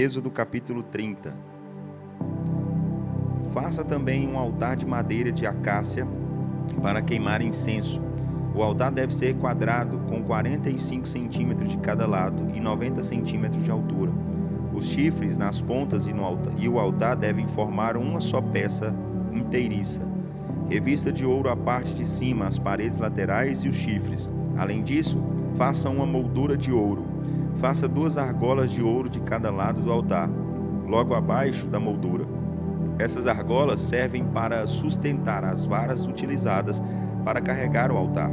Êxodo capítulo 30. Faça também um altar de madeira de acácia para queimar incenso. O altar deve ser quadrado, com 45 centímetros de cada lado e 90 centímetros de altura. Os chifres nas pontas e o altar devem formar uma só peça inteiriça. Revista de ouro a parte de cima, as paredes laterais e os chifres. Além disso, faça uma moldura de ouro. Faça 2 argolas de ouro de cada lado do altar, logo abaixo da moldura. Essas argolas servem para sustentar as varas utilizadas para carregar o altar.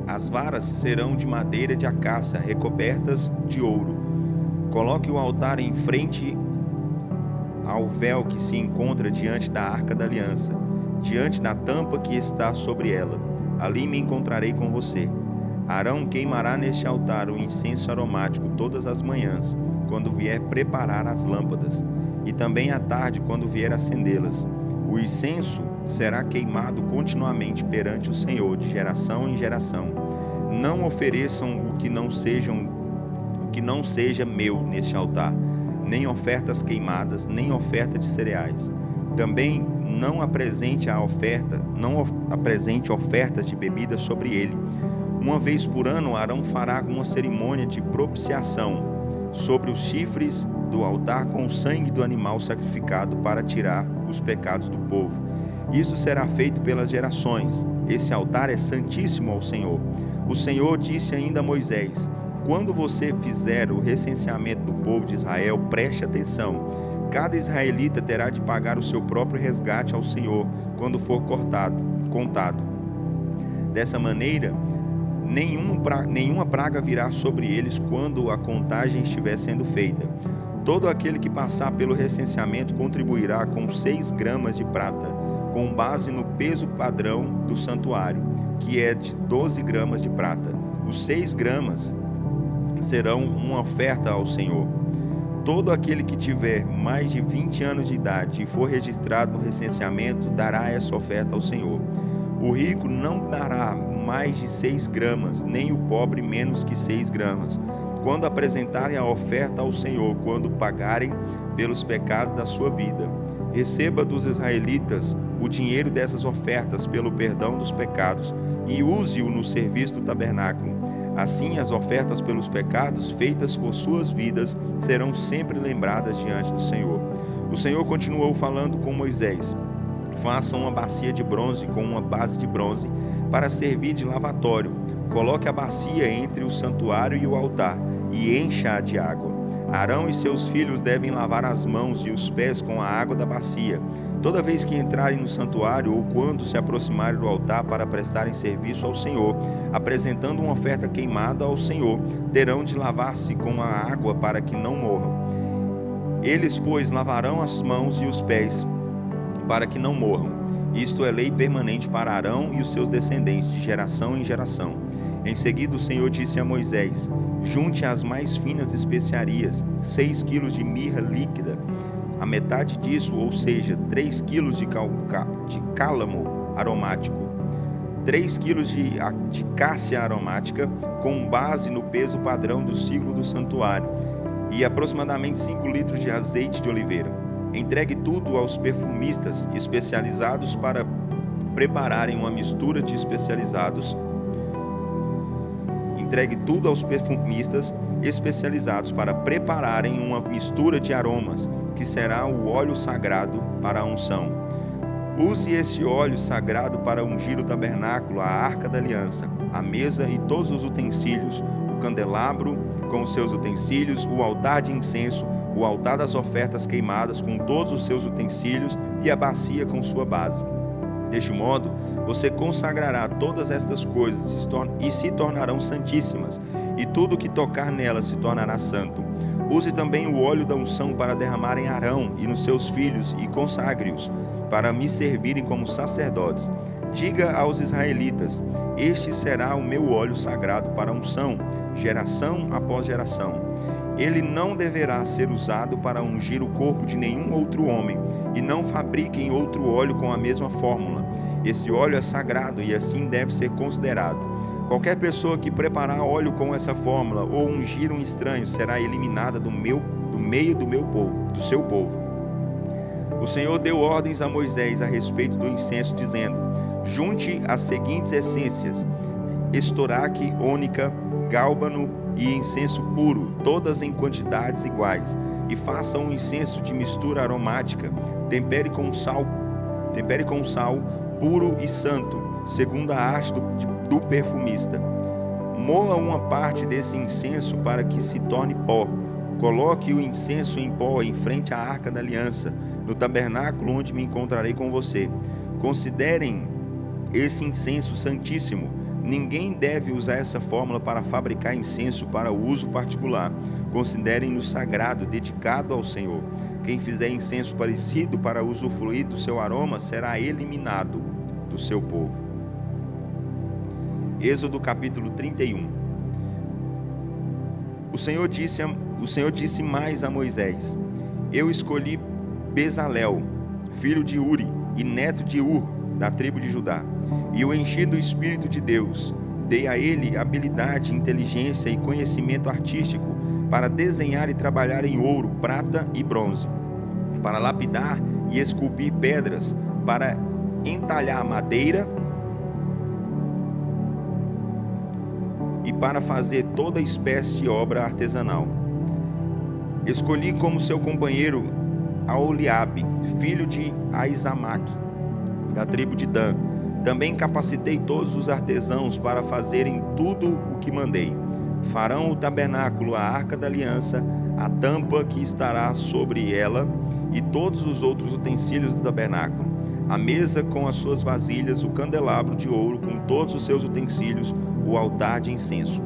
As varas serão de madeira de acácia, recobertas de ouro. Coloque o altar em frente ao véu que se encontra diante da Arca da Aliança, diante da tampa que está sobre ela. Ali me encontrarei com você. Arão queimará neste altar o incenso aromático todas as manhãs, quando vier preparar as lâmpadas, e também à tarde, quando vier acendê-las. O incenso será queimado continuamente perante o Senhor, de geração em geração. Não ofereçam o que não seja meu neste altar, nem ofertas queimadas, nem oferta de cereais. Também não apresente ofertas de bebida sobre ele. Uma vez por ano, Arão fará uma cerimônia de propiciação sobre os chifres do altar com o sangue do animal sacrificado para tirar os pecados do povo. Isso será feito pelas gerações. Esse altar é santíssimo ao Senhor. O Senhor disse ainda a Moisés: quando você fizer o recenseamento do povo de Israel, preste atenção. Cada israelita terá de pagar o seu próprio resgate ao Senhor quando for contado. Dessa maneira, nenhuma praga virá sobre eles quando a contagem estiver sendo feita. Todo aquele que passar pelo recenseamento contribuirá com 6 gramas de prata, com base no peso padrão do santuário, que é de 12 gramas de prata. Os 6 gramas serão uma oferta ao Senhor. Todo aquele que tiver mais de 20 anos de idade e for registrado no recenseamento dará essa oferta ao Senhor. O rico não dará mais de 6 gramas, nem o pobre menos que 6 gramas. Quando apresentarem a oferta ao Senhor, quando pagarem pelos pecados da sua vida, receba dos israelitas o dinheiro dessas ofertas pelo perdão dos pecados e use-o no serviço do tabernáculo. Assim, as ofertas pelos pecados feitas por suas vidas serão sempre lembradas diante do Senhor. O Senhor continuou falando com Moisés: faça uma bacia de bronze com uma base de bronze para servir de lavatório. Coloque a bacia entre o santuário e o altar e encha-a de água. Arão e seus filhos devem lavar as mãos e os pés com a água da bacia. Toda vez que entrarem no santuário ou quando se aproximarem do altar para prestarem serviço ao Senhor, apresentando uma oferta queimada ao Senhor, terão de lavar-se com a água para que não morram. Eles, pois, lavarão as mãos e os pés para que não morram. Isto é lei permanente para Arão e os seus descendentes, de geração em geração. Em seguida, o Senhor disse a Moisés: junte as mais finas especiarias, 6 quilos de mirra líquida, a metade disso, ou seja, 3 quilos de cálamo aromático, 3 quilos de cássia aromática, com base no peso padrão do ciclo do santuário, e aproximadamente 5 litros de azeite de oliveira. Entregue tudo aos perfumistas especializados para prepararem uma mistura de aromas, que será o óleo sagrado para a unção. Use esse óleo sagrado para ungir o tabernáculo, a Arca da Aliança, a mesa e todos os utensílios, o candelabro com os seus utensílios, o altar de incenso, o altar das ofertas queimadas com todos os seus utensílios e a bacia com sua base. Deste modo, você consagrará todas estas coisas e se tornarão santíssimas, e tudo que tocar nelas se tornará santo. Use também o óleo da unção para derramar em Arão e nos seus filhos e consagre-os, para me servirem como sacerdotes. Diga aos israelitas: este será o meu óleo sagrado para a unção, geração após geração. Ele não deverá ser usado para ungir o corpo de nenhum outro homem, e não fabriquem outro óleo com a mesma fórmula. Esse óleo é sagrado e assim deve ser considerado. Qualquer pessoa que preparar óleo com essa fórmula ou ungir um estranho será eliminada do meio do seu povo. O Senhor deu ordens a Moisés a respeito do incenso, dizendo: junte as seguintes essências: estoraque, ônica, gálbano e incenso puro, todas em quantidades iguais, e faça um incenso de mistura aromática. Tempere com sal puro e santo, segundo a arte do perfumista. Moa uma parte desse incenso para que se torne pó. Coloque o incenso em pó em frente à Arca da Aliança, no tabernáculo onde me encontrarei com você. Considerem esse incenso santíssimo. Ninguém deve usar essa fórmula para fabricar incenso para uso particular. Considerem-no sagrado, dedicado ao Senhor. Quem fizer incenso parecido para usufruir do seu aroma será eliminado do seu povo. Êxodo capítulo 31. O Senhor disse mais a Moisés: eu escolhi Bezalel, filho de Uri e neto de Ur, da tribo de Judá, e o enchi do Espírito de Deus. Dei a ele habilidade, inteligência e conhecimento artístico para desenhar e trabalhar em ouro, prata e bronze, para lapidar e esculpir pedras, para entalhar madeira e para fazer toda espécie de obra artesanal. Escolhi como seu companheiro Aholiabe, filho de Aizamaque, da tribo de Dan. Também capacitei todos os artesãos para fazerem tudo o que mandei. Farão o tabernáculo, a arca da aliança, a tampa que estará sobre ela e todos os outros utensílios do tabernáculo, a mesa com as suas vasilhas, o candelabro de ouro com todos os seus utensílios, o altar de incenso,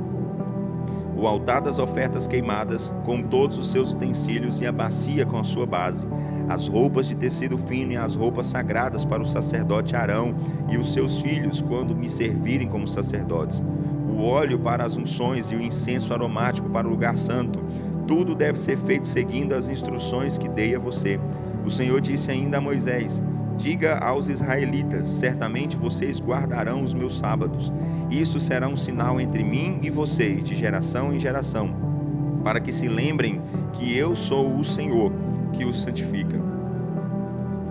o altar das ofertas queimadas com todos os seus utensílios e a bacia com a sua base, as roupas de tecido fino e as roupas sagradas para o sacerdote Arão e os seus filhos quando me servirem como sacerdotes, o óleo para as unções e o incenso aromático para o lugar santo. Tudo deve ser feito seguindo as instruções que dei a você. O Senhor disse ainda a Moisés: diga aos israelitas: certamente vocês guardarão os meus sábados. Isso será um sinal entre mim e vocês, de geração em geração, para que se lembrem que eu sou o Senhor, que os santifica.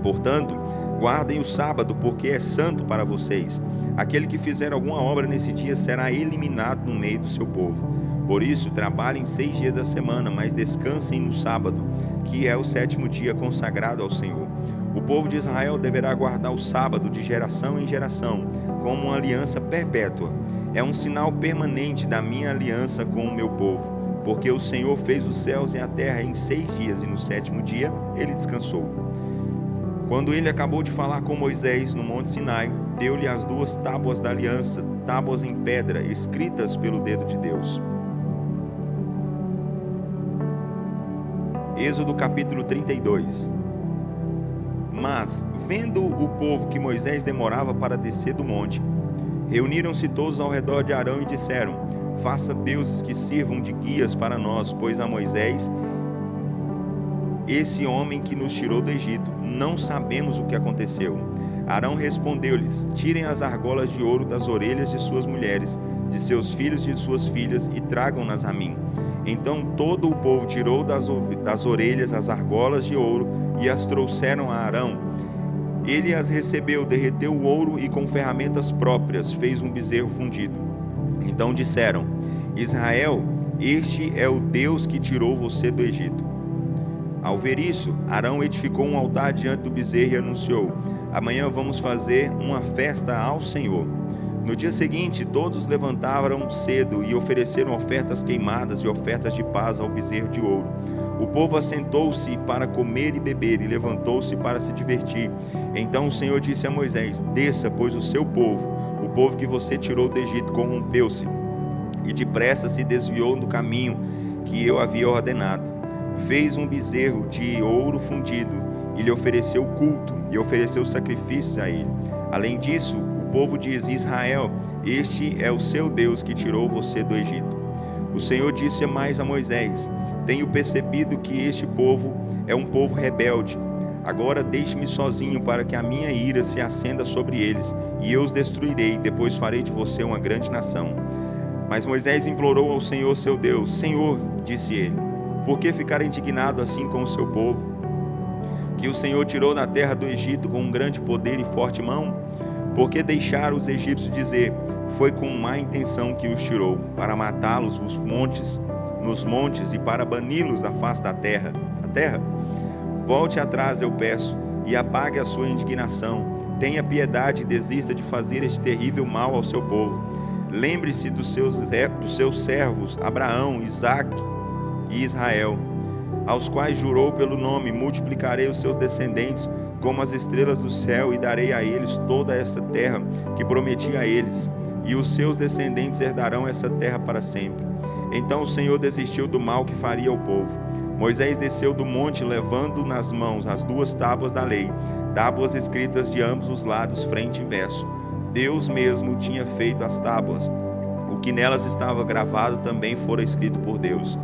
Portanto, guardem o sábado, porque é santo para vocês. Aquele que fizer alguma obra nesse dia será eliminado no meio do seu povo. Por isso, trabalhem 6 dias da semana, mas descansem no sábado, que é o 7º dia consagrado ao Senhor. O povo de Israel deverá guardar o sábado de geração em geração, como uma aliança perpétua. É um sinal permanente da minha aliança com o meu povo, porque o Senhor fez os céus e a terra em 6 dias, e no 7º dia ele descansou. Quando ele acabou de falar com Moisés no Monte Sinai, deu-lhe as 2 tábuas da aliança, tábuas em pedra, escritas pelo dedo de Deus. Êxodo capítulo 32. Mas, vendo o povo que Moisés demorava para descer do monte, reuniram-se todos ao redor de Arão e disseram: faça deuses que sirvam de guias para nós, pois a Moisés, esse homem que nos tirou do Egito, não sabemos o que aconteceu. Arão respondeu-lhes: tirem as argolas de ouro das orelhas de suas mulheres, de seus filhos e de suas filhas, e tragam-nas a mim. Então todo o povo tirou das orelhas as argolas de ouro e as trouxeram a Arão. Ele as recebeu, derreteu o ouro e com ferramentas próprias fez um bezerro fundido. Então disseram: Israel, este é o Deus que tirou você do Egito. Ao ver isso, Arão edificou um altar diante do bezerro e anunciou: amanhã vamos fazer uma festa ao Senhor. No dia seguinte, todos levantaram cedo e ofereceram ofertas queimadas e ofertas de paz ao bezerro de ouro. O povo assentou-se para comer e beber e levantou-se para se divertir. Então o Senhor disse a Moisés: desça, pois o seu povo, o povo que você tirou do Egito, corrompeu-se e depressa se desviou do caminho que eu havia ordenado. Fez um bezerro de ouro fundido e lhe ofereceu culto e ofereceu sacrifícios a ele. Além disso, o povo diz: Israel, este é o seu Deus que tirou você do Egito. O Senhor disse mais a Moisés: tenho percebido que este povo é um povo rebelde. Agora deixe-me sozinho para que a minha ira se acenda sobre eles, e eu os destruirei, depois farei de você uma grande nação. Mas Moisés implorou ao Senhor seu Deus. Senhor, disse ele, Por que ficar indignado assim com o seu povo, que o Senhor tirou da terra do Egito com um grande poder e forte mão? Por que deixaram os egípcios dizer: foi com má intenção que os tirou, para matá-los nos montes e para bani-los da face da terra? Volte atrás, eu peço, e apague a sua indignação. Tenha piedade e desista de fazer este terrível mal ao seu povo. Lembre-se dos seus servos Abraão, Isaque e Israel, aos quais jurou pelo nome: multiplicarei os seus descendentes como as estrelas do céu, e darei a eles toda esta terra que prometi a eles, e os seus descendentes herdarão essa terra para sempre. Então o Senhor desistiu do mal que faria ao povo. Moisés desceu do monte, levando nas mãos as 2 tábuas da lei, tábuas escritas de ambos os lados, frente e verso. Deus mesmo tinha feito as tábuas. O que nelas estava gravado também fora escrito por Deus.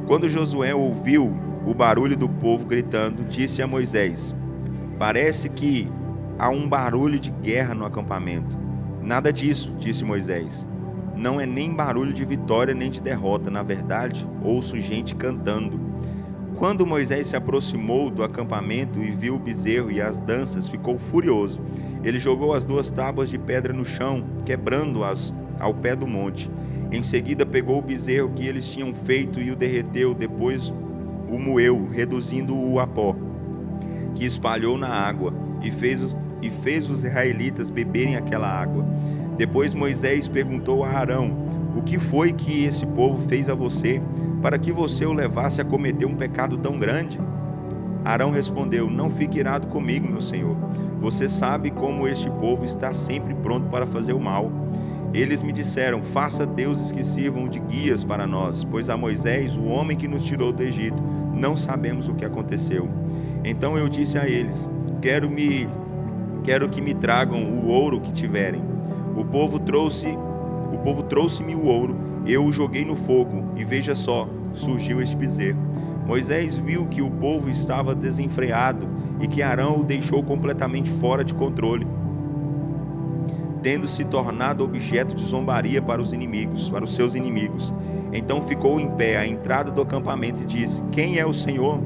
Quando Josué ouviu o barulho do povo gritando, disse a Moisés: parece que há um barulho de guerra no acampamento. Nada disso, disse Moisés. Não é nem barulho de vitória nem de derrota. Na verdade, ouço gente cantando. Quando Moisés se aproximou do acampamento e viu o bezerro e as danças, ficou furioso. Ele jogou as 2 tábuas de pedra no chão, quebrando-as ao pé do monte. Em seguida pegou o bezerro que eles tinham feito e o derreteu, depois o moeu, reduzindo-o a pó, que espalhou na água, e fez os israelitas beberem aquela água. Depois Moisés perguntou a Arão: o que foi que esse povo fez a você, para que você o levasse a cometer um pecado tão grande? Arão respondeu: não fique irado comigo, meu senhor. Você sabe como este povo está sempre pronto para fazer o mal. Eles me disseram: faça deuses que sirvam de guias para nós, pois a Moisés, o homem que nos tirou do Egito, não sabemos o que aconteceu. Então eu disse a eles: quero que me tragam o ouro que tiverem. O povo trouxe-me o ouro, eu o joguei no fogo, e veja só, surgiu este bezerro. Moisés viu que o povo estava desenfreado e que Arão o deixou completamente fora de controle, tendo se tornado objeto de zombaria para os seus inimigos. Então ficou em pé à entrada do acampamento e disse: quem é o Senhor?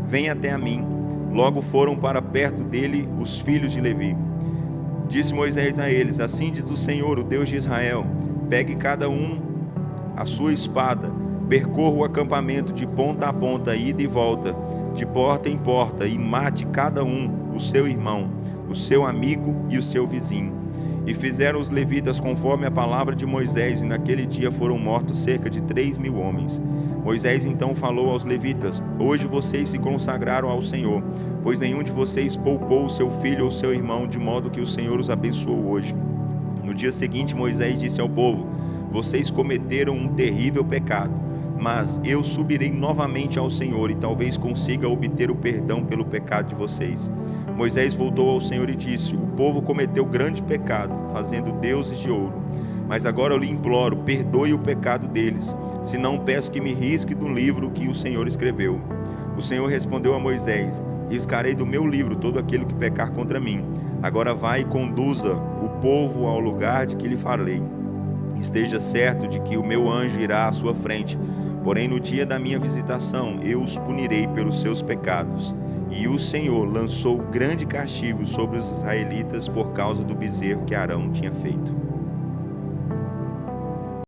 Venha até a mim. Logo foram para perto dele os filhos de Levi. Disse Moisés a eles: assim diz o Senhor, o Deus de Israel: pegue cada um a sua espada, percorra o acampamento de ponta a ponta, ida e volta, de porta em porta, e mate cada um o seu irmão, o seu amigo e o seu vizinho. E fizeram os levitas conforme a palavra de Moisés, e naquele dia foram mortos cerca de 3.000 homens. Moisés então falou aos levitas: hoje vocês se consagraram ao Senhor, pois nenhum de vocês poupou o seu filho ou seu irmão, de modo que o Senhor os abençoou hoje. No dia seguinte Moisés disse ao povo: vocês cometeram um terrível pecado, mas eu subirei novamente ao Senhor, e talvez consiga obter o perdão pelo pecado de vocês. Moisés voltou ao Senhor e disse: o povo cometeu grande pecado, fazendo deuses de ouro. Mas agora eu lhe imploro, perdoe o pecado deles, senão peço que me risque do livro que o Senhor escreveu. O Senhor respondeu a Moisés: riscarei do meu livro todo aquele que pecar contra mim. Agora vai e conduza o povo ao lugar de que lhe falei. Esteja certo de que o meu anjo irá à sua frente, porém no dia da minha visitação eu os punirei pelos seus pecados. E o Senhor lançou grande castigo sobre os israelitas por causa do bezerro que Arão tinha feito.